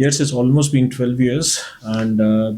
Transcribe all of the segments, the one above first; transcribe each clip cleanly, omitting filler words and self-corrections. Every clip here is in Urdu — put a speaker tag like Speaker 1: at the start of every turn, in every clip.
Speaker 1: Yes, it's almost been 12 years and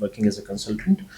Speaker 1: working as a consultant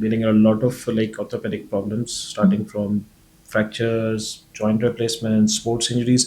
Speaker 1: dealing a lot of like orthopedic problems starting from fractures, joint replacements, sports injuries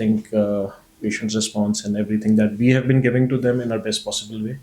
Speaker 1: think patient's response and everything that we have been giving to them in our best possible way.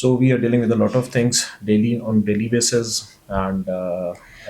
Speaker 1: So we are dealing with a lot of things daily basis and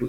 Speaker 1: to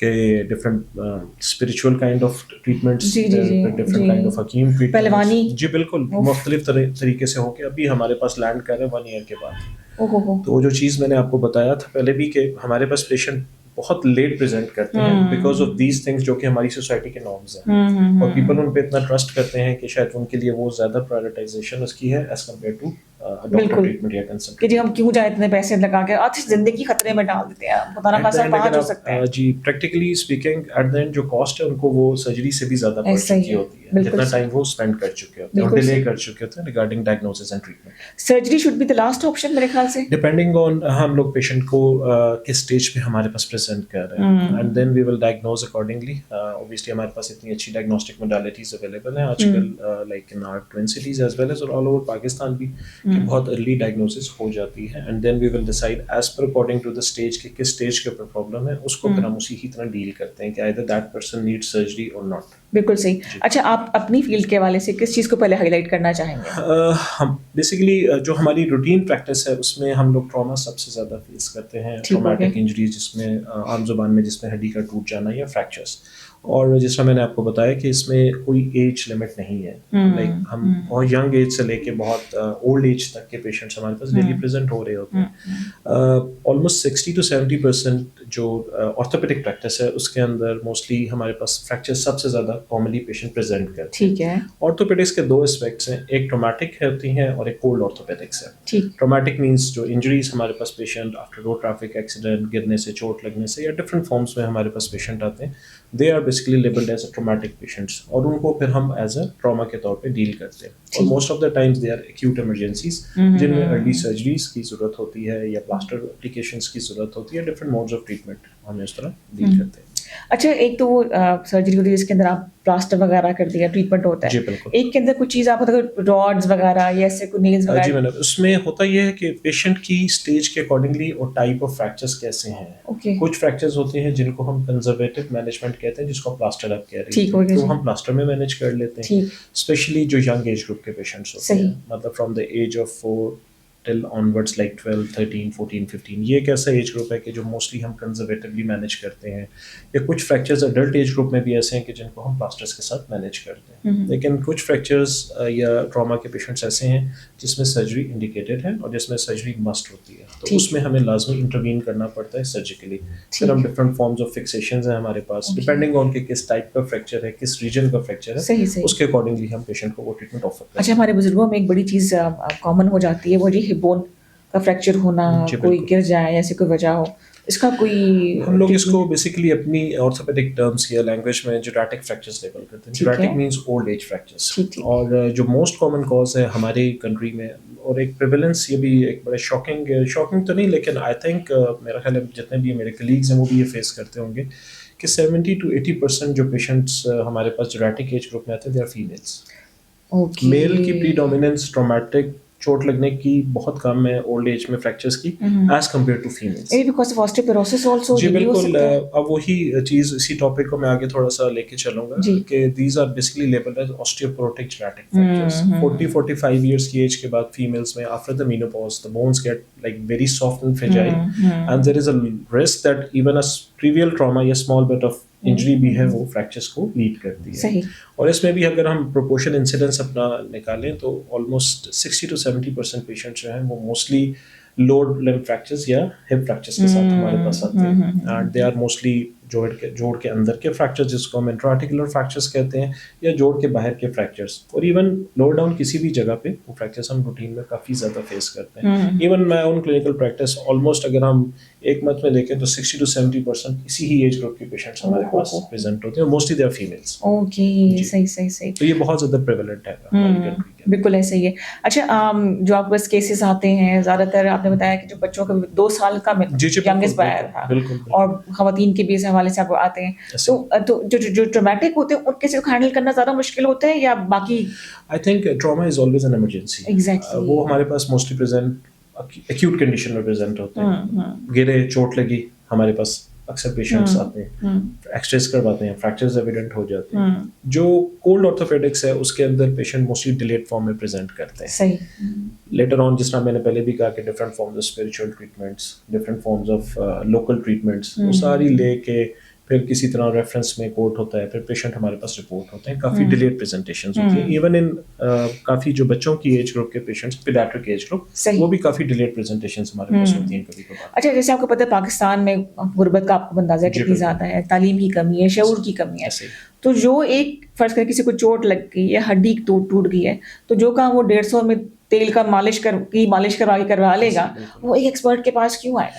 Speaker 1: کہ different spiritual kind of treatments,
Speaker 2: جی جی جی
Speaker 1: ڈفرینٹ کائنڈ آف حکیم
Speaker 2: پہلوانی،
Speaker 1: ٹریٹمنٹس. جی بالکل مختلف طریقے سے ہو کے ابھی ہمارے پاس لینڈ کر رہے ہیں 1 ایئر کے بعد. تو وہ جو چیز میں نے آپ کو بتایا تھا پہلے بھی کہ ہمارے پاس پیشنٹ بہت لیٹ پریزنٹ کرتے ہیں بیکاز آف دیز تھنگس جو کہ ہماری سوسائٹی کے نارمز ہیں، اور پیپل ان پہ اتنا ٹرسٹ کرتے ہیں کہ شاید ان کے لیے وہ زیادہ پرائرٹائزیشن اس کی ہے as compare to doctor treatment یا کنسلٹنٹ.
Speaker 2: کہ جی ہم کیوں جائیں اتنے پیسے لگا کے آج زندگی خطرے میں ڈال دیتے ہیں، پتہ نہ خاصا کہاں ہو سکتے ہیں.
Speaker 1: جی practically speaking at the end جو کاسٹ ہے ان کو وہ سرجری سے بھی زیادہ پڑ چکی ہوتی ہے جتنا ٹائم وہ اسپینڈ کر چکے ہوتے ہیں اور ڈیلے کر چکے ہوتے ہیں regarding diagnosis and treatment.
Speaker 2: Surgery should be the last option میرے خیال سے،
Speaker 1: ڈپینڈنگ آن ہم لوگ پیشنٹ کو کس اسٹیج پہ ہمارے پاس پریزنٹ کر رہے ہیں and then we will diagnose accordingly. Obviously ہمارے پاس اتنی اچھی ڈائگنوسٹک موڈیلٹیز اویلیبل ہیں آج کل like in our twin cities as well as all over Pakistan بھی، کہ بہت ارلی ڈائگنوسس ہو جاتی ہے and then we will decide as per according to the stage کہ کس اسٹیج کے اوپر پرابلم ہے، اس کو پھر ہم اسی ہی طرح ڈیل کرتے ہیں کہ either that person needs surgery or not.
Speaker 2: بالکل صحیح. اچھا آپ اپنی فیلڈ کے حوالے سے کس چیز کو پہلے ہائی لائٹ کرنا چاہیں گے؟
Speaker 1: ہم بیسیکلی جو ہماری روٹین پریکٹس ہے اس میں ہم لوگ ٹراما سب سے زیادہ فیس کرتے ہیں، ٹرامیٹک انجریز جس میں عام زبان میں جس میں ہڈی کا ٹوٹ جانا یا فریکچرس. اور جس طرح میں نے آپ کو بتایا کہ اس میں کوئی ایج لمٹ نہیں ہے، لائک ہم بہت ینگ ایج سے لے کے بہت اولڈ ایج تک کے پیشنٹس ہمارے پاس ڈیلی پریزنٹ ہو رہے ہوتے ہیں. آلموسٹ 60 to 70% جو آرتھوپیڈک پریکٹس ہے اس کے اندر موسٹلی ہمارے پاس فریکچر سب سے زیادہ کامنلی پیشنٹ پریزنٹ کرتے ہیں.
Speaker 2: ٹھیک ہے.
Speaker 1: آرتھوپیڈکس کے 2 اسپیکٹس ہیں، ایک ٹرومیٹک ہوتی ہیں اور ایک کولڈ آرتھوپیڈکس ہے. ٹرومیٹک مینس جو انجریز ہمارے پاس patient after road traffic accident, گرنے سے، چوٹ لگنے سے یا ڈفرینٹ فارمس میں ہمارے پاس پیشنٹ آتے ہیں، they are basically labelled as a traumatic patients, اور ان کو پھر ہم ایز اے ٹراما کے طور پہ ڈیل کرتے ہیں. اور most of the times they are acute emergencies جن میں ارلی سرجریز کی ضرورت ہوتی ہے یا پلاسٹر اپلیکیشنس کی ضرورت ہوتی ہے، ڈفرینٹ موڈز آف ٹریٹمنٹ ہم اس طرح ڈیل کرتے ہیں.
Speaker 2: اچھا ایک تو وہ سرجری ہوتی ہے جس کے اندر آپ پلاسٹر وغیرہ کر دیا ٹریٹمنٹ ہوتا ہے.
Speaker 1: جی بالکل.
Speaker 2: ایک کے اندر کچھ چیز آپ راڈز وغیرہ یا ایسے کوئی نیلز وغیرہ.
Speaker 1: جی مطلب اس میں ہوتا یہ ہے کہ پیشنٹ کی اسٹیج کے اکارڈنگلی اور ٹائپ آف فریکچرس کیسے ہیں. کچھ فریکچرز ہوتے ہیں جن کو ہم کنزرویٹو مینجمنٹ کہتے ہیں، جس کو پلاسٹر آپ کہہ رہے ہیں، تو ہم پلاسٹر میں مینیج کر لیتے ہیں. اسپیشلی جو ینگ ایج گروپ کے پیشنٹس ہوتے ہیں، مطلب from the age of 4 till onwards like 12, 13, 14, 15، یہ ایک ایسا ایج گروپ ہے کہ جو موسٹلی ہم کنزرویٹیولی مینیج کرتے ہیں. یا کچھ فریکچرز اڈلٹ ایج گروپ میں بھی ایسے ہیں کہ جن کو ہم پلاسٹرس کے ساتھ مینیج کرتے ہیں. لیکن کچھ فریکچرز یا ٹراما کے پیشنٹس ایسے ہیں جس میں سرجری انڈیکیٹڈ ہے اور جس میں سرجری مسٹ ہوتی ہے، تو اس میں ہمیں لازمی انٹروین کرنا پڑتا ہے سرجیکلی. پھر ہم ڈفرینٹ فارمز آف فکسیشنز ہیں ہمارے پاس، ڈپینڈنگ آن کہ کس ٹائپ کا فریکچر ہے، کس ریجن کا فریکچر ہے، اس کے اکارڈنگلی ہم پیشنٹ کو وہ ٹریٹمنٹ آفر کرتے ہیں.
Speaker 2: اچھا ہمارے بزرگوں میں ایک بڑی چیز کامن ہو جاتی ہے، وہ جی ہپ بون کا فریکچر ہونا، کوئی گر جائے ایسی کوئی وجہ ہو، اس کا کوئی
Speaker 1: ہم لوگ اس کو بیسیکلی اپنی آرتھوپیڈک ٹرمس یا لینگویج میں جوراٹک فریکچرز لیبل کرتے ہیں. جوراٹک مینس اولڈ ایج فریکچرز، اور جو موسٹ کامن کاز ہے ہماری کنٹری میں، اور ایک پریویلنس، یہ بھی ایک بڑا شاکنگ تو نہیں لیکن آئی تھنک میرا خیال ہے جتنے بھی میرے کلیگز ہیں وہ بھی یہ فیس کرتے ہوں گے کہ 70 to 80% جو پیشنٹس ہمارے پاس جوراٹک ایج گروپ میں آتے ہیں دے آر فیمیلس. میل کی پری ڈومیننس ٹرومیٹک چوٹ لگنے کی بہت کم ہے اولڈ ایج میں فریکچرز کی as compare to females.
Speaker 2: Because of osteoporosis also.
Speaker 1: جی بالکل. اب وہی چیز، اسی ٹاپک کو میں آگے تھوڑا سا لے کے چلوں گا کہ these are basically labelled as osteoporotic جوراٹک فریکچرز. 40-45 ایئرس کی ایج کے بعد فیمیلس میں after the menopause the bones get like very soft and fragile and there is a risk that even a trivial trauma یا small bit of انجری بھی ہے وہ فریکچرس کو لیڈ کرتی ہے. اور اس میں بھی اگر ہم پروپورشن انسیڈنس اپنا نکالیں تو آلموسٹ 60 to 70% پیشنٹس جو ہیں وہ موسٹلی لوڈ لمب فریکچرز یا ہپ فریکچرز کے ساتھ ہمارے پاس آتے ہیں. اینڈ دے آر موسٹلی جوڑ کے اندر کے فریکچرز جس کو ہم انٹرا-آرٹیکولر فریکچرز کہتے ہیں، یا جوڑ کے باہر کے فریکچرز، اور ایون لوور ڈاؤن کسی بھی جگہ پہ وہ فریکچرز ہم روٹین میں کافی زیادہ فیس کرتے ہیں. Even my own clinical practice almost اگر ہم ایک منتھ میں دیکھیں تو 60 to 70% اسی ہی ایج گروپ کے پیشنٹس ہمارے پاس پریزنٹ ہوتے ہیں، mostly they are females.
Speaker 2: Okay صحیح.
Speaker 1: تو یہ بہت زیادہ پریویلنٹ ہے ہماری کنٹری کے.
Speaker 2: بالکل ایسا ہی ہے. اچھا جو آپ کے پاس کیسز آتے ہیں زیادہ تر آپ نے بتایا کہ جو بچوں کا 2 سال کا ینگسٹ بائر تھا، اور خواتین کے بھی اس حوالے سے آپ آتے ہیں، تو جو ٹرومیٹک ہوتے ہیں ان کے سے ہینڈل کرنا زیادہ مشکل ہوتا ہے یا باقی؟
Speaker 1: I think trauma is always an emergency. وہ ہمارے پاس موسٹلی پریزنٹ ایکیوٹ کنڈیشن میں پریزنٹ ہوتے ہیں. گرے، چوٹ لگی، ہمارے پاس اکثر پیشنٹس آتے ہیں، ایکس-ریز کرواتے ہیں، فریکچرز ایویڈنٹ ہو جاتے ہیں. جو کولڈ آرتھوپیڈکس ہے اس کے اندر پیشنٹ موسٹلی ڈیلیڈ فارم میں پریزنٹ کرتے ہیں.
Speaker 2: صحیح.
Speaker 1: لیٹر آن جس طرح میں نے پہلے بھی کہا کہ different forms of spiritual treatments, different forms of local treatments, وہ ساری لے کے پھر کسی طرح ریفرنس میں کوٹ ہوتا ہے, پھر پیشنٹ ہمارے پاس رپورٹ ہوتے ہیں, کافی ڈیلیڈ پریزنٹیشنز ہوتی ہیں. ایون ان کافی جو بچوں کی ایج گروپ کے پیشنٹس, پیڈیاٹرک ایج گروپ, وہ بھی کافی ڈیلیڈ پریزنٹیشنز ہمارے پاس ہوتی ہیں کبھی کبھار.
Speaker 2: اچھا, جیسے آپ کو پتہ ہے پاکستان میں غربت کا آپ کو اندازہ کتنی زیادہ ہے, تعلیم کی کمی ہے, شعور کی کمی ہے. تو جو ایک فرض کر کسی کو چوٹ لگ گئی ہے, ہڈی ٹوٹ گئی ہے, تو جو کام وہ 150 میں تیل کا مالش کروا لے گا, وہ ایک ایکسپرٹ کے پاس کیوں آئے گا؟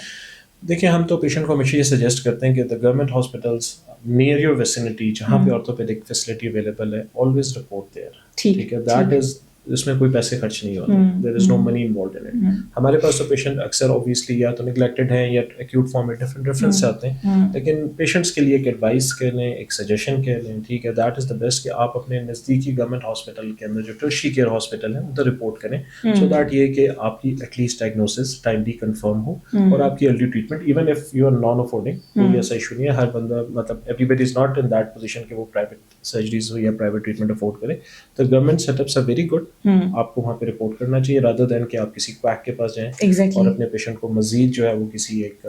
Speaker 1: دیکھیں, ہم تو پیشنٹ کو ہمیشہ یہ سجیسٹ کرتے ہیں کہ the government hospitals near your vicinity, جہاں پہ آرتھوپیڈک فیسلٹی اویلیبل ہے, آلویز رپورٹ دیئر. ٹھیک ہے, دیٹ از, اس میں کوئی پیسے خرچ نہیں ہوتے, دیر از نو منی انوالوڈ ان اٹ. ہمارے پاس تو پیشنٹ اکثر اوبیسلی یا تو نگلیکٹڈ ہیں یا ایکیوٹ فارم میں ڈفرینٹ ریفرنس سے آتے ہیں, لیکن پیشنٹس کے لیے ایک ایڈوائس کہہ لیں, ایک سجیشن کہہ لیں, ٹھیک ہے, دیٹ از دا بیسٹ کہ آپ اپنے نزدیکی گورنمنٹ ہاسپٹل کے اندر جو ٹرشری کیئر ہاسپٹل ہیں ادھر رپورٹ کریں, سو دیٹ یہ کہ آپ کی at least diagnosis timely confirm ہو اور آپ کی early treatment, even if you are non affording, کوئی ایسا ایشو نہیں ہے. ہر بندہ, مطلب everybody is not in that position کہ وہ پرائیویٹ سرجریز ہو یا پرائیویٹ ٹریٹمنٹ افورڈ کرے. تو government set ups are very good. آپ کو وہاں پہ رپورٹ کرنا چاہیے رادر دین کہ آپ کسی کویک کے پاس جائیں اور اپنے پیشنٹ کو مزید جو ہے وہ کسی ایک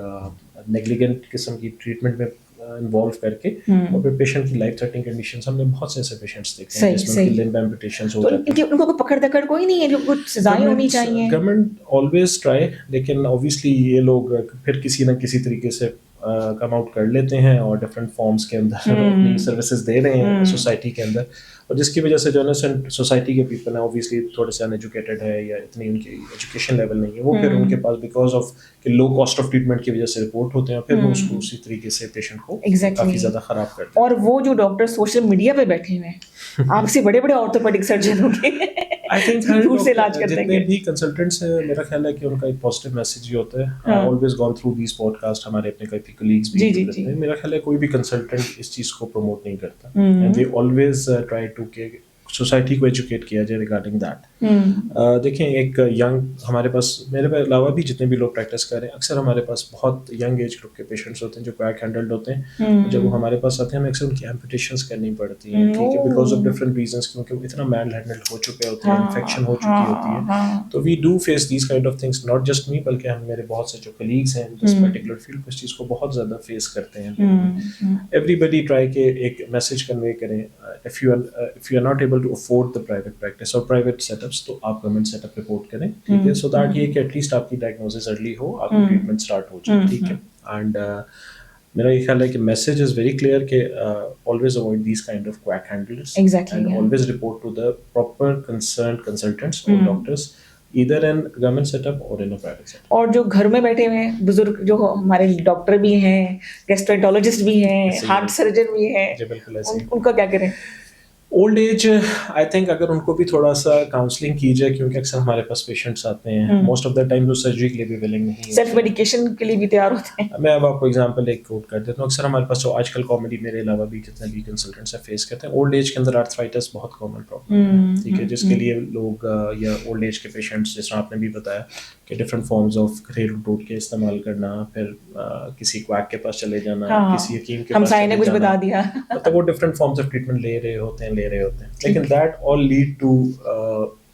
Speaker 1: نیگلیجنٹ قسم کی ٹریٹمنٹ میں انوالو کر کے, اور پھر پیشنٹ کی لائف تھریٹنگ کنڈیشنز, ہم نے بہت سے ایسے پیشنٹس دیکھے ہیں جس میں لمب ایمپوٹیشنز ہو جاتی ہیں.
Speaker 2: ان کو پکڑ دکڑ کوئی نہیں ہے, جو کچھ سزائیں ہونی چاہیے.
Speaker 1: گورنمنٹ آلویز ٹرائی, لیکن اوبیسلی یہ لوگ پھر کسی نہ کسی طریقے سے کم آؤٹ کر لیتے ہیں اور ڈفرینٹ فارمس کے اندر اپنی سروسز دے رہے ہیں سوسائٹی کے اندر, اور جس کی وجہ سے جو ہے سوسائٹی کے پیپل ہیں اوبیسلی تھوڑے سے ان ایجوکیٹڈ ہے یا اتنی ان کی ایجوکیشن لیول نہیں ہے, وہ پھر ان کے پاس بیکاز آف کہ لو کاسٹ آف ٹریٹمنٹ کی وجہ سے رپورٹ ہوتے ہیں, پھر وہ اس کو اسی طریقے سے پیشنٹ کو کافی زیادہ خراب کرتے ہیں.
Speaker 2: اور وہ جو ڈاکٹر سوشل میڈیا پہ بیٹھے ہوئے ہیں, آپ سے بڑے بڑے آرتھوپیڈک سرجن ہوں گے,
Speaker 1: آئی تھنک جتنے بھی کنسلٹنٹس ہیں, میرا خیال ہے کہ ان کا ایک پازیٹیو میسج ہی ہوتا ہے. I always gone through these podcast, ہمارے اپنے کئی کولیگز بھی کرتے ہیں. میرا خیال ہے کوئی بھی کنسلٹنٹ اس چیز کو پروموٹ نہیں کرتا, and they always try to کہ سوسائٹی کو ایجوکیٹ کیا جائے ریگارڈنگ دیٹ. دیکھیں, ایک ینگ, ہمارے پاس, میرے علاوہ بھی جتنے بھی لوگ پریکٹس کر رہے ہیں, اکثر ہمارے پاس بہت ینگ ایج گروپ کے پیشنٹس ہوتے ہیں جو کویک ہینڈلڈ ہوتے ہیں. جب وہ ہمارے پاس آتے ہیں, ہمیں اکثر ان کی ایمپوٹیشنس کرنی پڑتی ہیں, ٹھیک ہے, بیکاز آف ڈفرنٹ ریزنس, کیونکہ وہ اتنا میل ہینڈلڈ ہو چکے ہوتے ہیں, انفیکشن ہو چکی ہوتی ہے. تو we do face these kind of things, not just me, بلکہ ہم میرے بہت سے جو کلیگس ہیں دس پرٹیکولر فیلڈ, اس چیز کو بہت زیادہ فیس کرتے ہیں. ایوری بڈی ٹرائی کہ ایک میسج کنوے کریں, if you are not able to afford the private practice or private setups, تو آپ گورنمنٹ سیٹ اپ رپورٹ کریں, ٹھیک ہے, سو دیٹ یہ کہ ایٹ لیسٹ آپ کی ڈائگنوسس ارلی ہو, آپ کی ٹریٹمنٹ اسٹارٹ ہو جائے, ٹھیک ہے. اینڈ میرا یہ خیال ہے کہ میسج از ویری کلیئر کہ always avoid these kind of quack handlers, and always report to the proper concerned consultants or doctors, either in government setup or in a private setup.
Speaker 2: اور جو گھر میں بیٹھے ہوئے ہیں بزرگ, جو ہمارے ڈاکٹر بھی ہیں, گیسٹرنٹولوجسٹ بھی ہیں, ہارٹ سرجن بھی ہیں, ان کا کیا کریں؟
Speaker 1: اولڈ ایج, آئی تھنک اگر ان کو بھی تھوڑا سا کاؤنسلنگ کی جائے, کیونکہ اکثر ہمارے پاس پیشنٹس آتے ہیں, موسٹ آف دا ٹائم وہ سرجری کے لیے بھی ولنگ نہیں ہے,
Speaker 2: سیلف میڈیکیشن کے لیے بھی تیار ہوتے ہیں.
Speaker 1: میں اب آپ کو ایگزامپل ایک کوٹ کر دیتا ہوں. اکثر ہمارے پاس جو آج کل کامیڈی, میرے علاوہ بھی جتنے بھی کنسلٹنٹس ہیں فیس کرتے ہیں, اولڈ ایج کے اندر آرتھرائٹس بہت کامن پرابلم ہے, ٹھیک ہے, جس کے لیے لوگ یا اولڈ ایج کے پیشنٹس, جس طرح آپ نے بھی بتایا کہ ڈفرینٹ فارمز آف گھریلو ٹوٹکے استعمال کرنا, پھر کسی کویک کے پاس چلے جانا, کسی حکیم کے پاس چلے جانا, مطلب وہ ڈفرینٹ فارمز آف ٹریٹمنٹ لے رہے ہوتے ہیں. لیکن that all lead to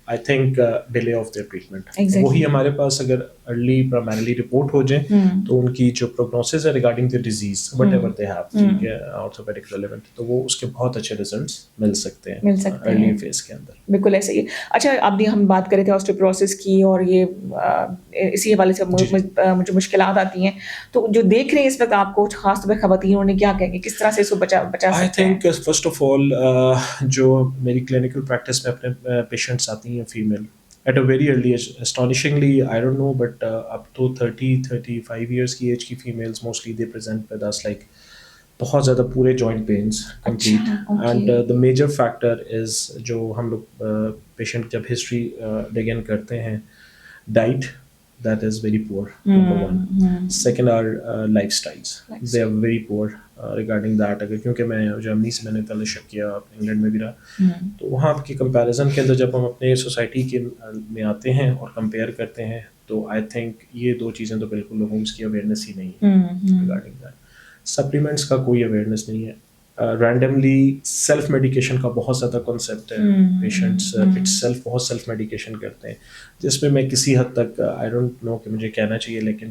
Speaker 1: I think delay of their treatment. وہی ہمارے پاس اگر ارلی پرائمریلی رپورٹ ہو جائیں تو ان کی جو پروگنوسس ہے regarding the disease what ever they have, ٹھیک ہے, آرتھوپیڈک ریلیونٹ, تو وہ اس کے بہت اچھے ریزلٹس مل سکتے ہیں ارلی فیز کے اندر.
Speaker 2: بالکل ایسے ہی. اچھا, اب ہم بات کرے تھے آسٹیوپروسس کی, اور یہ اسی حوالے سے مجھے مشکلات آتی ہیں, تو جو دیکھ رہے ہیں اس وقت آپ کو, خاص طور پہ خواتین, انہیں کیا کہیں گے, کس طرح سے اس کو بچا سکتے ہیں؟
Speaker 1: I think first of all جو میری کلینکل پریکٹس میں اپنے پیشنٹس آتی ہیں female at a very early age, astonishingly, I don't know, but up to 30-35 years کی ایج کی females mostly they present with us like بہت زیادہ پورے joint pains complete. And the major factor is جو ہم لوگ پیشنٹ جب ہسٹری begin کرتے ہیں, diet that is very poor, number one. Second are lifestyles, they are very poor regarding that. اگر کیونکہ میں جرمنی سے میں نے فیلوشپ کیا, انگلینڈ میں بھی رہا, تو وہاں کی کمپیریزن کے اندر جب ہم اپنے سوسائٹی کے میں آتے ہیں اور کمپیئر کرتے ہیں, تو آئی تھنک یہ دو چیزیں تو بالکل لوگوں کو اس کی اویئرنیس ہی نہیں ہے ریگارڈنگ دیٹ. سپلیمنٹس کا کوئی اویئرنیس نہیں ہے, رینڈملی سیلف میڈیکیشن کا بہت زیادہ کانسیپٹ ہے. پیشنٹس اٹ سیلف بہت سیلف میڈیکیشن کرتے ہیں, جس میں میں کسی حد تک آئی ڈونٹ نو کہ مجھے کہنا چاہیے, لیکن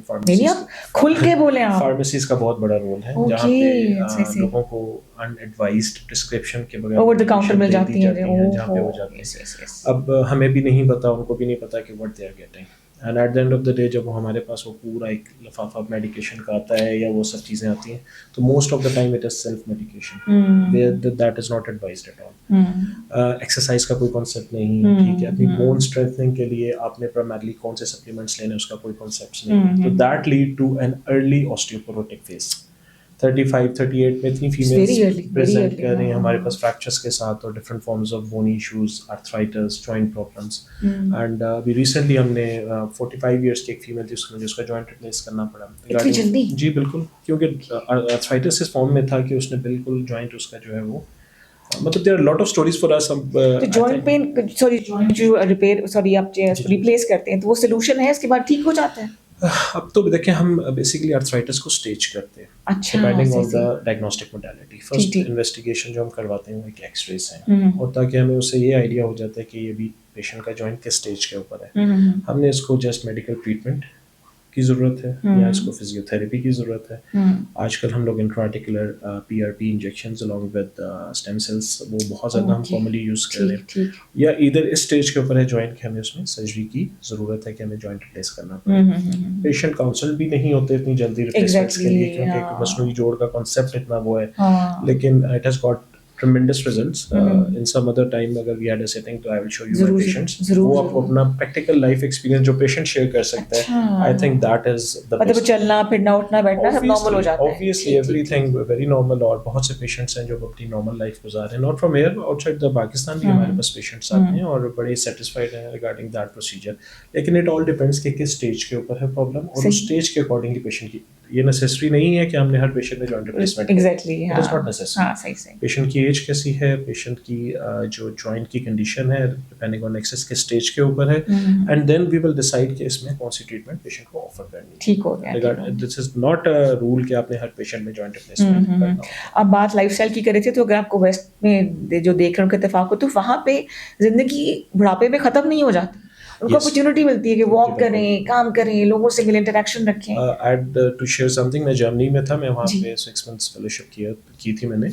Speaker 2: کھل کے بولیں آپ,
Speaker 1: فارمیسیز کا بہت بڑا رول ہے جہاں پہ لوگوں کو ان ایڈوائزڈ پرسکرپشن کے بغیر
Speaker 2: اوور دی کاؤنٹر مل جاتی ہیں
Speaker 1: جہاں پہ ہو جاتی ہیں. اب ہمیں بھی نہیں پتا, ان کو بھی نہیں پتا کہ what they are getting, and at the end of the day جب ہمارے پاس وہ پورا ایک لفافہ میڈیکیشن کا آتا ہے یا وہ سب چیزیں آتی ہیں, تو most of the time it is self medication, that is not advised at all. Exercise کا کوئی کانسیپٹ نہیں, ٹھیک ہے, اپنی بون اسٹرینتھنگ کے لیے آپ نے پرائمرلی کون سے سپلیمنٹس لینے, اس کا کوئی کانسیپٹ نہیں. تو that lead to an early osteoporotic phase. 35-38 میں اتنی فیمیلز پریزنٹ کر رہی ہیں ہمارے پاس فریکچرس کے ساتھ, اور different forms of bony issues, arthritis, joint problems. And ابھی ریسنٹلی ہم نے 45 ایئرس کی ایک فیمیل تھی جس کا جوائنٹ ریپلیس کرنا پڑا. جی بالکل, کیونکہ آرتھرائٹس اس فارم میں تھا کہ اس نے بالکل جوائنٹ اس کا جو ہے وہ, مطلب there are a lot of stories for us.
Speaker 2: Joint pain, joint جو آپ ریپلیس کرتے ہیں تو وہ سولوشن ہے, اس کے بعد ٹھیک ہو جاتا ہے.
Speaker 1: اب تو دیکھیں ہم بیسیکلی آرتھرائٹس کو اسٹیج کرتے ہیں depending on the diagnostic modality. First investigation جو ہم کرواتے ہیں وہ ایک ایکس ریز ہیں, اور تاکہ ہمیں اس سے یہ آئیڈیا ہو جاتا ہے کہ یہ بھی پیشنٹ کا جوائنٹ کس اسٹیج کے اوپر ہے. ہم نے اس کو جسٹ میڈیکل ٹریٹمنٹ کی ضرورت ہے یا اس کو فزیو تھراپی کی ضرورت ہے. آج کل ہم لوگ انٹراٹیکولر PRP injections along with stem cells وہ بہت زیادہ ہم کامنلی یوز کر رہے ہیں, یا ادھر اس اسٹیج کے اوپر ہے جوائنٹ کہ ہمیں اس میں سرجری کی ضرورت ہے کہ ہمیں جوائنٹ ریپلیس کرنا پڑے. پیشنٹ کاؤنسل بھی نہیں ہوتے اتنی جلدی ریپلیسمنٹس کے لیے, کیونکہ مصنوعی جوڑ کا کانسیپٹ اتنا وہ ہے, لیکن it has got tremendous results. In some other time agar we had a sitting to I will show you my patients wo aap apna practical life experience jo patient share kar sakta hai. I think that is the best.
Speaker 2: چلنا پھرنا اٹھنا بیٹھنا سب نارمل ہو جاتا ہے.
Speaker 1: Obviously everything very normal, اور بہت سے پیشنٹس ہیں جو اپنی نارمل لائف گزار رہے ہیں, not from here outside the Pakistan بھی ہمارے پاس پیشنٹس آتے ہیں اور بڑے سیٹسفائڈ ہیں regarding that procedure. لیکن it all depends کہ کس اسٹیج کے اوپر ہے پرابلم, اور اس اسٹیج کے اکارڈنگلی پیشنٹ کی, یہ نیسیسری نہیں ہے کہ ہم نے ہر پیشنٹ میں joint replacement.
Speaker 2: Exactly,
Speaker 1: it is not necessary. Patient کی ایج کیسی ہے, پیشنٹ کی جو جوائنٹ کی کنڈیشن ہے, ڈیپینڈنگ آن ایکسس کے اسٹیج کے اوپر ہے, and then we will decide کہ اس میں کون سی ٹریٹمنٹ پیشنٹ کو آفر کرنی ہے.
Speaker 2: ٹھیک ہو گیا.
Speaker 1: دس از ناٹ اے رول کہ آپ نے ہر پیشنٹ میں جوائنٹ ریپلیسمنٹ کرنا ہو.
Speaker 2: اب بات لائف اسٹائل کی کرے تھے, تو اگر آپ کو ویسٹ میں جو دیکھ رہے ہیں ان کا اتفاق ہو, تو وہاں پہ زندگی بڑھاپے میں ختم نہیں ہو جاتی, ان کو اپرچونٹی ملتی ہے کہ واک کریں, کام کریں, لوگوں سے مل انٹریکشن رکھیں.
Speaker 1: Add to share something, میں جرمنی میں تھا, میں وہاں پہ 6 months فیلوشپ کی تھی میں نے.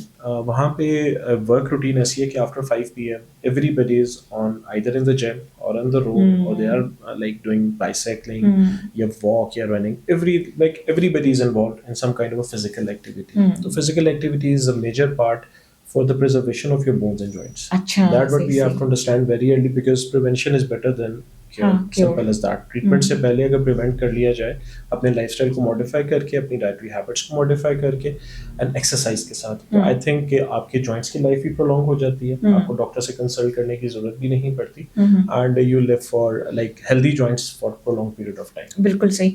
Speaker 1: وہاں پہ ورک روٹین ایسی ہے کہ after 5 PM everybody is on either in the gym or on the road, or they are like doing bicycling, یا walk یا running. Everybody is involved in some kind of a physical activity. So physical activity is a major part for the preservation of your bones and joints. That what we have to understand very early, because prevention is better than simple is that. Treatment سے پہلے اگر پریونٹ کر لیا جائے, اپنے لائف اسٹائل کو ماڈیفائی کر کے, اپنی ڈائٹری ہیبٹس کو ماڈیفائی کر کے, اینڈ ایکسرسائز کے ساتھ, تو آئی تھنک کہ آپ کے جوائنٹس کی لائف بھی پرولونگ ہو جاتی ہے, آپ کو ڈاکٹر سے کنسلٹ کرنے کی ضرورت بھی نہیں پڑتی, and you live for like healthy joints for prolonging period of time.
Speaker 2: بالکل صحیح.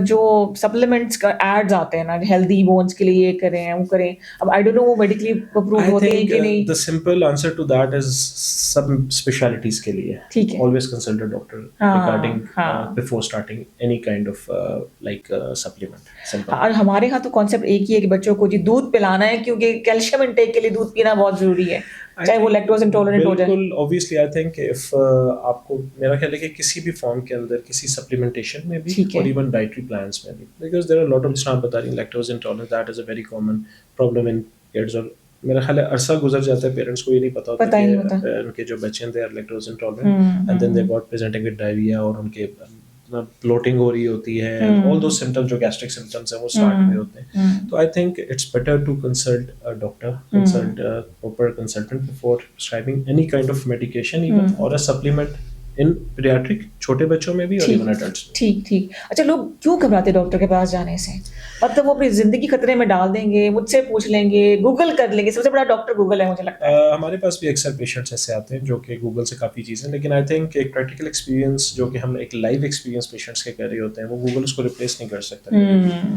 Speaker 2: جو سپلیمنٹس کا ایڈز آتے ہیں نا, ہیلدی بونس کے لیے یہ کریں وہ کریں, اب آئی ڈونٹ نو وہ میڈیکلی اپروو ہوتے ہیں کہ نہیں.
Speaker 1: The simple answer to that is سب اسپیشلٹیز کے لیے always consult a doctor regarding before starting any kind of like supplement. Simple.
Speaker 2: اور ہمارے ہاں تو کانسیپٹ ایک ہی ہے کہ بچوں کو جی دودھ پلانا ہے, کیونکہ کیلشیم انٹیک کے لیے دودھ پینا بہت ضروری ہے, چاہے وہ لیکٹوز انٹالرنٹ ہو جائے.
Speaker 1: بالکل, obviously I think if آپ کو, میرا خیال ہے کہ کسی بھی فارم کے اندر کسی سپلیمنٹیشن میں بھی, اور ایون ڈائٹری پلانس میں بھی, because there are a lot of, جس آپ بتا رہی ہیں lactose intolerant, that is a very common problem in kids. اور میرا خیال ہے عرصہ گزر جاتا ہے, پیرنٹس کو یہ نہیں پتا ہوتا کہ ان کے جو بچے ہیں they are lactose intolerant, and then they got presenting with diarrhea, اور ان کے بلوٹنگ ہو رہی ہوتی ہے, all those symptoms جو gastric symptoms ہیں وہ اسٹارٹ ہوئے ہوتے ہیں. تو I think it's better to consult a doctor, consult a proper consultant before prescribing any kind of medication even, or a supplement in pediatric, چھوٹے بچوں میں بھی اور even adults میں.
Speaker 2: ٹھیک. اچھا, لوگ کیوں گھبراتے ڈاکٹر کے پاس جانے سے؟ مطلب وہ اپنی زندگی خطرے میں ڈال دیں گے, مجھ سے پوچھ لیں گے, گوگل کر لیں گے. سب سے بڑا ڈاکٹر گوگل ہے مجھے لگتا ہے.
Speaker 1: ہمارے پاس بھی اکثر پیشنٹس ایسے آتے ہیں جو کہ گوگل سے کافی چیزیں, لیکن آئی تھنک ایک پریکٹیکل ایکسپیرینس جو کہ ہم ایک لائیو ایکسپیرینس پیشنٹس کے کر رہے ہوتے ہیں, وہ گوگل اس کو ریپلیس نہیں کر سکتا.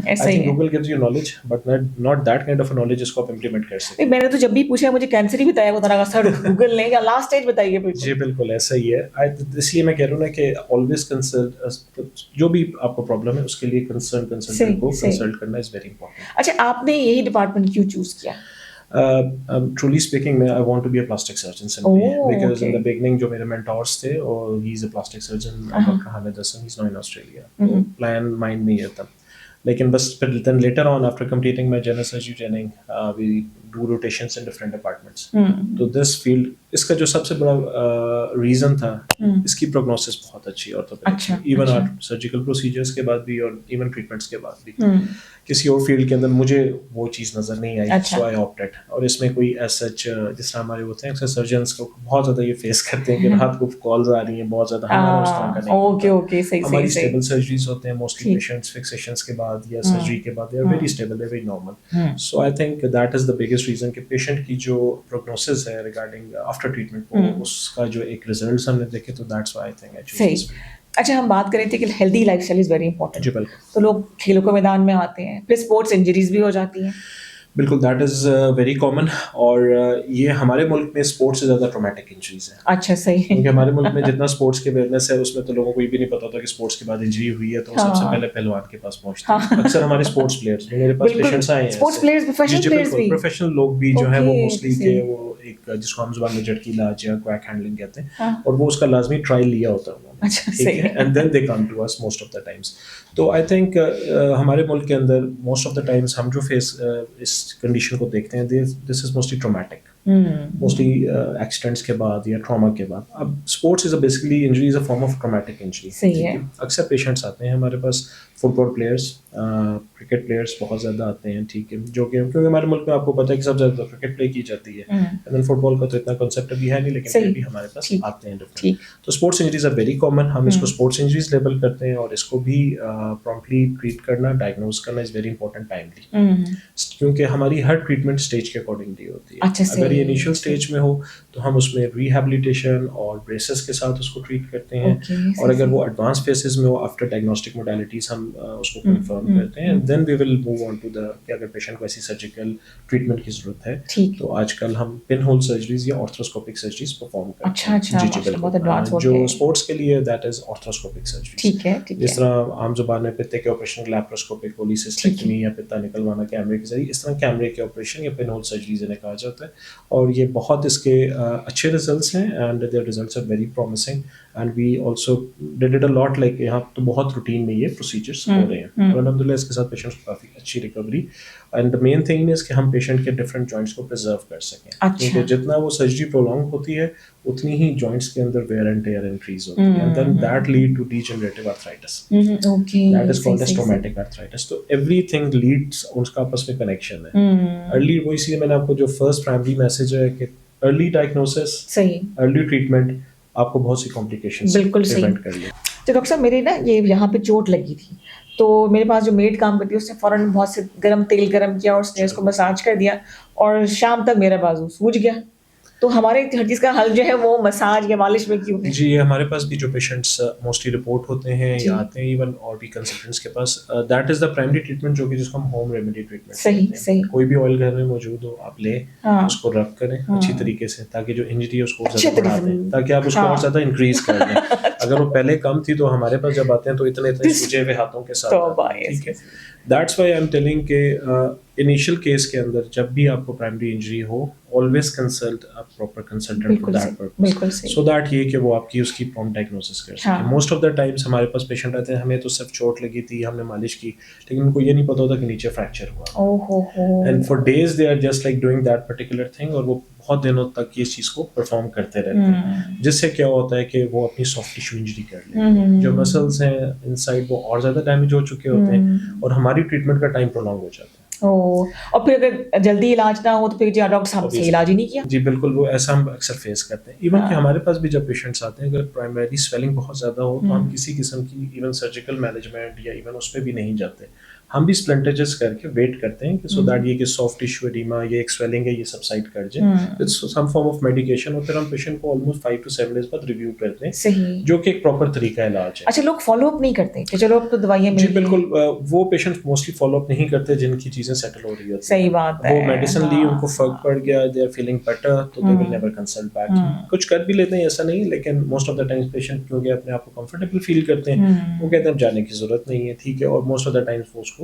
Speaker 2: ایسا ہی ہے.
Speaker 1: Google gives you knowledge but not that kind of knowledge جس کو آپ امپلیمنٹ کر سکتے.
Speaker 2: میں نے تو جب بھی پوچھا مجھے کینسر ہی بتایا, وہ طرح کا سر گوگل نے, یا لاسٹ اسٹیج بتائیے.
Speaker 1: جی بالکل ایسا ہی ہے. اس لیے میں کہہ رہا ہوں نا کہ آلویز کنسلٹ, جو بھی آپ کو پرابلم ہے اس کے لیے کنسلٹنٹ کو کنسلٹ کرنا از ویری امپورٹنٹ.
Speaker 2: اچھا, آپ نے یہی ڈپارٹمنٹ کیوں چوز کیا؟
Speaker 1: truly speaking, I want to be a plastic surgeon simply, because in the beginning جو میرے mentors تھے اور he is a plastic surgeon, Dr. Hamid Hassan, he's now in Australia. تو plan mind میں یہ تھا. لیکن بس پھر then later on after completing my general surgery training, we do rotations in different departments. تو this field اس کا جو سب سے بڑا ریزن تھا, اس کی پروگنوسس بہت اچھی ہے orthopedics میں, ایون اور سرجیکل پروسیجرس کے بعد بھی اور ایون ٹریٹمنٹس کے بعد بھی. کسی اور فیلڈ کے اندر مجھے وہ چیز نظر نہیں آئی, سو آئی آپٹیڈ. اور اس میں کوئی ایز سچ جس طرح ہمارے ہوتے ہیں اکثر سرجنس کو بہت زیادہ یہ فیس کرتے ہیں کہ رات کو کالز آ رہی ہیں بہت زیادہ, ہمارا اس طرح کا نہیں. ہماری اسٹیبل سرجریز ہوتے ہیں موسٹلی پیشنٹس فکسیشنس کے بعد یا سرجری کے بعد, they are very stable, they are very normal. So I think that is the biggest reason کہ پیشنٹ کی جو پروگنوسس ہے ریگارڈنگ آفٹر ٹریٹمنٹ, اس کا جو ایک ریزلٹس ہم نے دیکھے, تو دیٹس وائی آئی تھنک.
Speaker 2: اچھا, ہم بات کریں تھے کہ healthy lifestyle is very important.
Speaker 1: جی بالکل.
Speaker 2: تو لوگ کھیلوں کے میدان میں آتے ہیں, پھر اسپورٹس انجریز بھی ہو جاتی ہیں.
Speaker 1: بالکل, دیٹ از ویری کامن. اور یہ ہمارے ملک میں اسپورٹس سے زیادہ ٹرومیٹک انجریز ہیں.
Speaker 2: اچھا, صحیح.
Speaker 1: کیونکہ ہمارے ملک میں جتنا اسپورٹس کے اویئرنیس ہے اس میں تو لوگوں کو یہ بھی نہیں پتا ہوتا کہ اسپورٹس کے بعد انجری ہوئی ہے, تو سب سے پہلے پہلوان کے پاس پہنچتے ہیں. اکثر ہمارے اسپورٹس پلیئرس جو میرے پاس پیشنٹس آئے ہیں,
Speaker 2: اسپورٹس پلیئرز,
Speaker 1: پروفیشنل لوگ بھی جو ہیں وہ موسٹلی کہ وہ ایک جس کو ہم زبان میں جھٹکی علاج یا کویک ہینڈلنگ کہتے ہیں, اور وہ اس کا لازمی ٹرائل لیا ہوتا ہے انہوں نے, and then they come to us most of the times. تو آئی تھنک ہمارے ملک کے اندر موسٹ آف دا ٹائمس ہم جو فیس اس کنڈیشن کو دیکھتے ہیں, this is mostly traumatic, mostly accidents کے بعد یا ٹراما کے بعد. اب sports is a basically injury is a form of traumatic injury. اکثر پیشنٹس آتے ہیں ہمارے پاس, football players, cricket players بہت زیادہ آتے ہیں, ٹھیک ہے, جو کہ کیونکہ ہمارے ملک میں آپ کو پتہ ہے کہ سب سے زیادہ کرکٹ پلے کی جاتی ہے, فٹ بال کا تو اتنا کنسیپٹ ابھی ہے نہیں, لیکن پھر بھی ہمارے پاس آتے ہیں ڈفرینٹ. تو sports injuries are very common, ہم اس کو اسپورٹس انجریز لیبل کرتے ہیں, اور اس کو بھی پرومپٹلی ٹریٹ کرنا, ڈائگنوز کرنا از ویری امپورٹنٹ ٹائملی, کیونکہ ہماری ہر ٹریٹمنٹ اسٹیج کے اکارڈنگلی ہوتی ہے. اگر یہ انیشیل اسٹیج میں ہو تو ہم اس میں ریہیبلیٹیشن اور بریسز کے ساتھ اس کو ٹریٹ کرتے ہیں, اور اگر وہ ایڈوانس فیسز میں ہو, آفٹر ڈائگنوسٹک موڈیلٹیز ہم اس کو کنفرم کرتے ہیں, دین we will move on to the کہ اگر پیشنٹ کو ایسی سرجیکل ٹریٹمنٹ کی ضرورت ہے تو آج کل ہم پن ہول سرجریز یا آرتھروسکوپک سرجریز پرفارم کرتے ہیں. جی جی بالکل, جو اسپورٹس کے لیے دیٹ از آرتھروسکوپک سرجری. جس طرح عام زبان میں پتے کے آپریشن لیپروسکوپک پولیسسٹیکٹمی یا پتا نکلوانا کیمرے کے ذریعے, اس طرح کیمرے کے آپریشن یا پن ہول سرجریز انہیں کہا جاتا ہے. اور یہ بہت اس کے اچھے ریزلٹس ہیں, and their results are very promising, and we also did it a lot, like یہاں تو بہت روٹین میں یہ پروسیجرس ہو رہے ہیں, اور الحمد للہ اس کے ساتھ پیشنٹس کو کافی اچھی recovery. And the main thing is کہ ہم پیشنٹ کے ڈفرینٹ جوائنٹس کو پرزرو کر سکیں, کیونکہ جتنا وہ سرجری پرولونگ ہوتی ہے اتنی ہی جوائنٹس کے اندر ویئر اینڈ ٹیئر انکریز ہوتی ہے, and then that lead to degenerative arthritis, that is called as traumatic arthritis. تو ایوری تھنگ لیڈس, ان کا آپس میں کنیکشن ہے. ارلی, وہ اسی لیے میں نے آپ کو جو فرسٹ پرائمری میسج ہے کہ ارلی ڈائگنوسس, ارلی ٹریٹمنٹ آپ کو بہت سی کمپلیکیشنز پریونٹ کر لیں.
Speaker 2: تو ڈاکٹر صاحب میرے نا یہ یہاں پہ چوٹ لگی تھی, تو میرے پاس جو میڈ کام کرتی ہے اس نے فوراً بہت سے گرم تیل گرم کیا اور اس نے اس کو مساج کر دیا, اور شام تک میرا بازو سوج گیا. تو ہمارے ہر چیز کا حل جو ہے وہ مساج یا مالش میں کیوں ہے؟
Speaker 1: جی, ہمارے پاس بھی جو پیشنٹس موسٹلی رپورٹ ہوتے ہیں یا آتے ہیں ایون اور بھی کنسلٹنٹس کے پاس, that is the primary treatment, جو کہ جس کو ہم ہوم ریمیڈی ٹریٹمنٹ.
Speaker 2: صحیح.
Speaker 1: کوئی بھی آئل گھر میں موجود ہو, آپ لیں, اس کو رب کریں اچھی طریقے سے, تاکہ جو انجری ہے اس کو زیادہ بڑھا دیں, تاکہ آپ اس کو اور زیادہ انکریز کر دیں. اگر وہ پہلے کم تھی تو ہمارے پاس جب آتے ہیں تو اتنے سوجے ہوئے ہاتھوں کے ساتھ, ٹھیک ہے. That's why I am telling کہ انیشیل کیس کے اندر جب بھی آپ کو primary injury who, always consult a proper consultant for that purpose, so that یہ کہ وہ آپ کی اس کی پرومپٹ ڈائگنوسس کر سکے. موسٹ آف دا ٹائمس ہمارے پاس پیشنٹ آتے ہیں, ہمیں تو صرف چوٹ لگی تھی, ہم نے مالش کی, لیکن ان کو یہ نہیں پتا ہوتا کہ نیچے فریکچر ہوا, and for these they are just like doing that particular thing, اور وہ بہت دنوں تک اس چیز کو پرفارم کرتے رہتے ہیں, جس سے کیا ہوتا ہے کہ وہ اپنی سافٹ ٹیشو انجری کر لیتے ہیں, جو مسلس ہیں ان سائڈ وہ اور زیادہ ڈیمیج ہو چکے ہوتے ہیں, اور ہماری ٹریٹمنٹ کا ٹائم پرولونگ ہو جاتا ہے.
Speaker 2: اور پھر اگر جلدی علاج نہ ہو تو پھر ڈاکٹر صاحب سے علاج ہی نہیں کیا.
Speaker 1: جی بالکل, وہ ایسا ہم اکثر فیس کرتے ہیں. ایون کہ ہمارے پاس بھی جب پیشنٹس آتے ہیں, اگر پرائمری سویلنگ بہت زیادہ ہو تو ہم کسی قسم کی ایون سرجیکل مینجمنٹ یا ایون اس پہ بھی نہیں جاتے, ہم بھی اسپلنٹیجز کر کے ویٹ کرتے ہیں کہ سو دیٹ یہ کہ سافٹ ٹیشو ایڈیما, یہ ایک سویلنگ ہے, یہ سبسائڈ کر جائے, سم فارم آف میڈیکیشن, اور پھر ہم پیشنٹ کو آلموسٹ 5 to 7 days بعد ریویو کرتے ہیں, جو کہ ایک پراپر طریقہ علاج ہے.
Speaker 2: اچھا, لوگ فالو اپ نہیں کرتے کہ چلو اب تو دوائیاں مل.
Speaker 1: جی بالکل, وہ پیشنٹ موسٹلی فالو اپ نہیں کرتے جن کی چیزیں سیٹل ہو رہی ہوتی ہیں.
Speaker 2: صحیح بات ہے,
Speaker 1: وہ میڈیسن لی, ان کو فرق پڑ گیا, دے آر فیلنگ بیٹر, تو دے ول نیور کنسلٹ بیک. کچھ کر بھی لیتے ہیں, ایسا نہیں, لیکن most of the Times patient کیونکہ اپنے آپ کو کمفرٹیبل فیل کرتے ہیں, وہ کہتے ہیں جانے کی ضرورت نہیں ہے, ٹھیک ہے, اور موسٹ آف دا ٹائمز وہ اس کو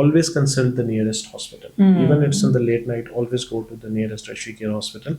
Speaker 1: always consult the nearest hospital, even it's in the late night, always go to the nearest tertiary care hospital,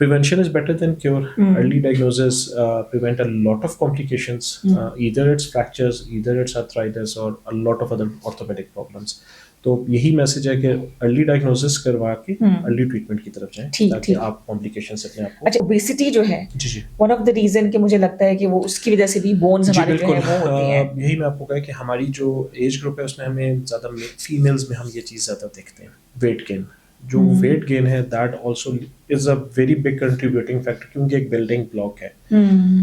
Speaker 1: Prevention is better than cure. Early diagnosis prevent a lot of complications. Either it's fractures, either it's arthritis, or a lot of other orthopedic problems. تو یہی میسج ہے کہ ارلی ڈائگنوسس کروا کے ارلی ٹریٹمنٹ کی طرف جائیں تاکہ آپ کمپلیکیشن سے اپنے آپ کو.
Speaker 2: اچھا اوبیسٹی جو ہے
Speaker 1: جی جی
Speaker 2: ون آف دا ریزن کہ مجھے لگتا ہے کہ وہ اس کی وجہ سے بھی بونز ہمارے جو ہے وہ ہوتی ہیں.
Speaker 1: یہی میں آپ کو کہا کہ ہماری جو ایج گروپ ہے اس میں ہمیں زیادہ فیمیلز میں ہم یہ چیز زیادہ دیکھتے ہیں. ویٹ گین جو ویٹ گین ہے that also is a very big contributing factor کیونکہ ایک بلڈنگ بلاک ہے.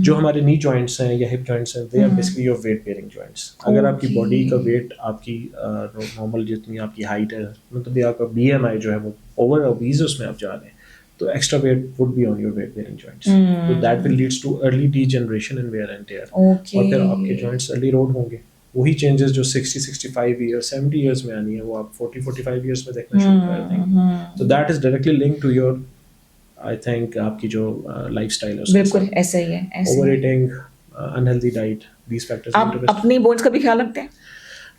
Speaker 1: جو ہمارے نی جوائنٹس ہیں یا ہپ جوائنٹس ہیں they are basically your weight bearing joints. اگر آپ کی باڈی کا ویٹ آپ کی نارمل جتنی آپ کی ہائٹ ہے مطلب آپ کا BMI جو ہے وہ اوور اوبیز اس میں آپ جا رہے ہیں تو extra weight would be on your weight bearing joints. تو that will leads to early degeneration and wear and tear. اور پھر آپ کے جوائنٹس ارلی روڈ ہوں گے. وہی چینجز جو 60-65 ایئرس 70 ایئرس میں آنی ہے وہ آپ 40-45 ایئرس میں دیکھنا شروع کر دیں گے. تو that is directly link to your I think آپ کی جو لائف اسٹائل ہے.
Speaker 2: بالکل ایسا ہی ہے.
Speaker 1: Over eating, unhealthy diet, these factors.
Speaker 2: آپ اپنی بونس کا بھی خیال رکھتے ہیں؟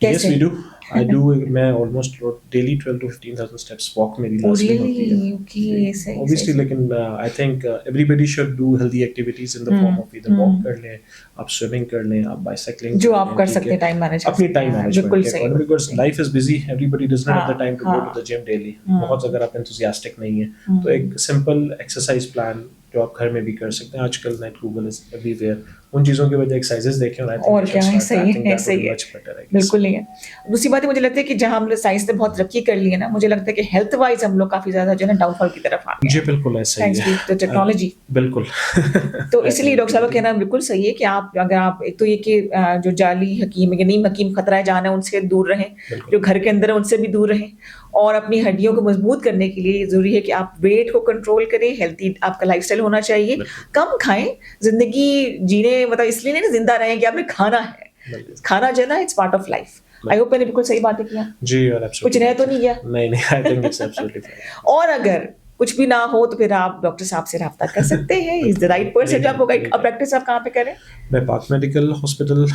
Speaker 1: Yes, we do. I do. میں almost daily 12 to 15,000 steps walk میری لازمی ہوتی ہے. Obviously, لیکن I think everybody should do healthy activities in the form of either walk کر لیں, آپ swimming کر لیں, آپ bicycling
Speaker 2: جو آپ کر سکتے ہیں ٹائم مینج
Speaker 1: اپنی ٹائم مینجمنٹ کے according because life is busy. Everybody does not have the time to go to the gym daily. بہت اگر آپ enthusiastic نہیں ہیں تو ایک simple exercise plan جو آپ گھر میں بھی کر سکتے ہیں. آج کل net Google is everywhere. ان چیزوں کی وجہ ایکسرسائزز دیکھیں
Speaker 2: اور کیا ہے. صحیح ہے, صحیح ہے, بالکل نہیں ہے. دوسری بات مجھے لگتا ہے کہ جہاں ہم نے سائنس نے بہت ترقی کر لی ہے نا, مجھے لگتا ہے کہ ہیلتھ وائز ہم لوگ کافی زیادہ جو ہے نا ڈاؤن فال کی طرف آ گئے.
Speaker 1: جی بالکل ایسا ہی ہے.
Speaker 2: ٹیکنالوجی
Speaker 1: بالکل.
Speaker 2: تو اس لیے ڈاکٹر صاحب کا کہنا بالکل صحیح ہے کہ آپ اگر آپ ایک تو یہ کہ جو جعلی حکیم یا نیم حکیم خطرہ جان ہے ان سے دور رہیں, جو گھر کے اندر ہے ان سے بھی دور رہیں, اور اپنی ہڈیوں کو مضبوط کرنے کے لیے ضروری ہے کہ آپ ویٹ کو کنٹرول کریں, ہیلتھی آپ کا لائف اسٹائل ہونا چاہیے, کم کھائیں. زندگی جینے مطلب اس لیے نہیں زندہ رہیں کہ آپ نے کھانا ہے, کھانا جو ہے نا it's part of life. I hope میں نے بالکل صحیح باتیں کیا.
Speaker 1: جی
Speaker 2: کچھ رہ تو نہیں گیا.
Speaker 1: نہیں.
Speaker 2: اور اگر کچھ بھی نہ ہو تو پھر آپ ڈاکٹر صاحب سے رابطہ کر سکتے ہیں. از دا رائٹ پرسن جو آپ کو گائیڈ. پریکٹس آپ کہاں پہ کریں؟
Speaker 1: میں پاک میڈیکل ہاسپٹل,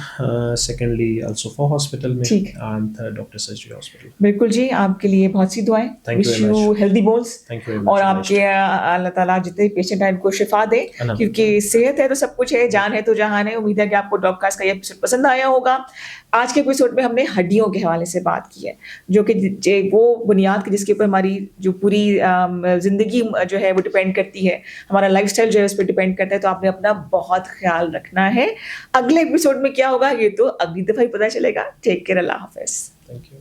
Speaker 1: سیکنڈلی الصفا ہاسپٹل میں, and third doctor surgery hospital.
Speaker 2: بالکل جی, آپ کے لیے بہت سی دعائیں. وش یو ہیلدی بونس, اور آپ کے اللہ تعالیٰ جتنے پیشنٹ ہیں ان کو شفا دے, کیونکہ صحت ہے تو سب کچھ ہے, جان ہے تو جہان ہے. امید ہے کہ آپ کو ڈاگ کاسٹ کا یہ ایپیسوڈ پسند آیا ہوگا. آج کے ایپیسوڈ میں ہم نے ہڈیوں کے حوالے سے بات کی ہے, جو کہ وہ بنیاد کی جس کے اوپر ہماری جو پوری زندگی جو ہے وہ ڈپینڈ کرتی ہے, ہمارا لائف اسٹائل جو ہے اس پہ ڈپینڈ کرتا ہے. تو آپ نے اپنا بہت خیال رکھنا ہے. اگلے ایپیسوڈ میں کیا ہوگا یہ تو اگلی دفعہ ہی پتہ چلے گا. ٹیک کیئر, اللہ حافظ.
Speaker 1: Thank you.